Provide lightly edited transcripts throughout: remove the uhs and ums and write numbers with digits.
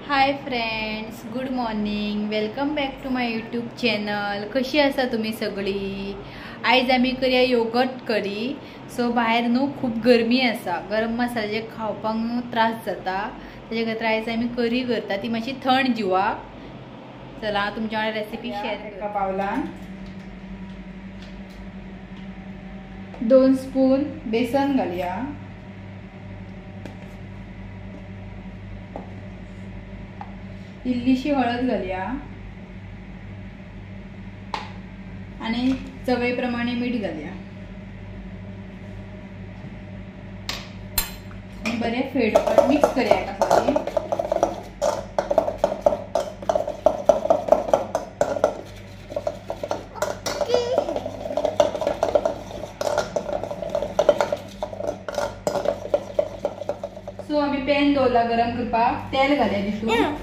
High friends, good morning. Welcome back to my YouTube channel. कशी आसा तुम्ही सगळी? आयज आमी करूया योगर्ट करी. सो भायर न्हू खूप गरमी आसा, गरम मसाले खावपाक न्हू त्रास जाता. त्याच्या खातीर आयज आमी करी करता, ती मातशी थंड जिवाक. चला हांव तुमच्या वांगडा रेसिपी शेअर करता. एका बावलान 2 स्पून बेसन घालया. इल्लीशी हळद घालया आणि चवेप्रमाणे मीठ घालया आणि बरे फेटपट मिक्स करूया एका फावटी. सो आम्ही पॅन दवरला गरम करपाक. तेल घालया तितून.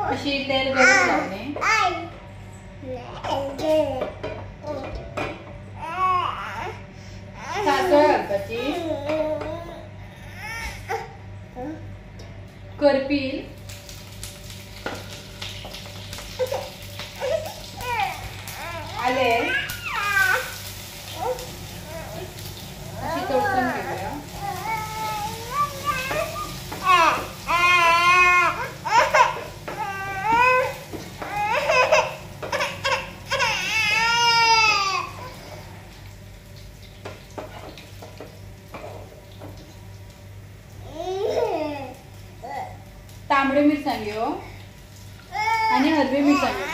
अशी तेल गरम लावणे. सासळ घालपाची. करपील, आले अशी तळसून घेऊया. तांबडे मिरसांग्यो आणि हरवे मिरसांग्यो.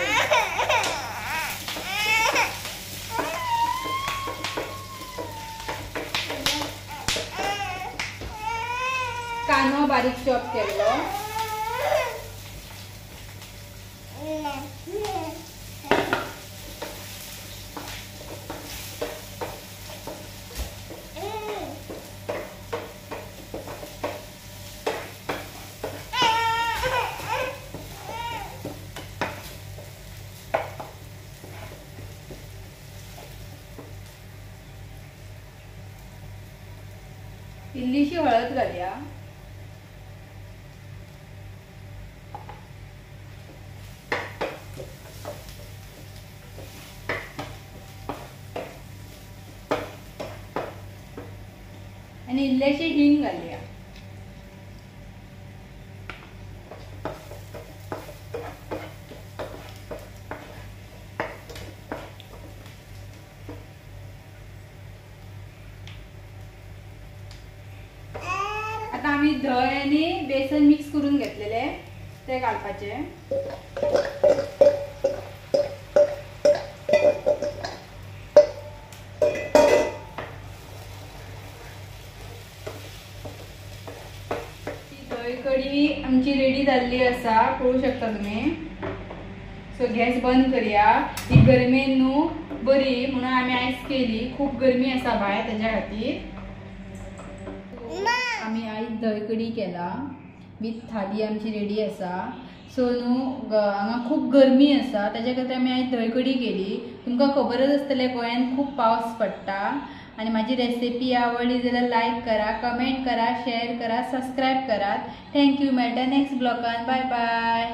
कांदो बारीक चॉप केलो. इल्लीशी हळद घालया. आणि इल्लेशी हिंग घालया. आता आम्ही दही आणि बेसन मिक्स करून घेतलेले ते घालपाचे. दही कढी आमची रेडी झाली असा, पळू शकता तुम्ही. सो गॅस बंद करूया. ही गरमेन न्हू बरी म्हणून आम्ही आयज केली. खूप गरमी असा भायर, त्याच्या खातीर आम्ही आयज दही कढी केला. विथ थाली आमची रेडी असा. सो न्हू हांगा खूप गरमी असा, त्याच्या खातीर आम्ही आयज दही कढी केली. तुमकां खबरच आसतलें गोंयांत खूप पावस पडटा. आणि माझी रेसिपी आवडली जाल्यार लाईक करा, कमेंट करा, शेअर करा, सबस्क्राईब करा. थँक्यू. मेळटा नेक्स्ट ब्लॉगान. Bye bye.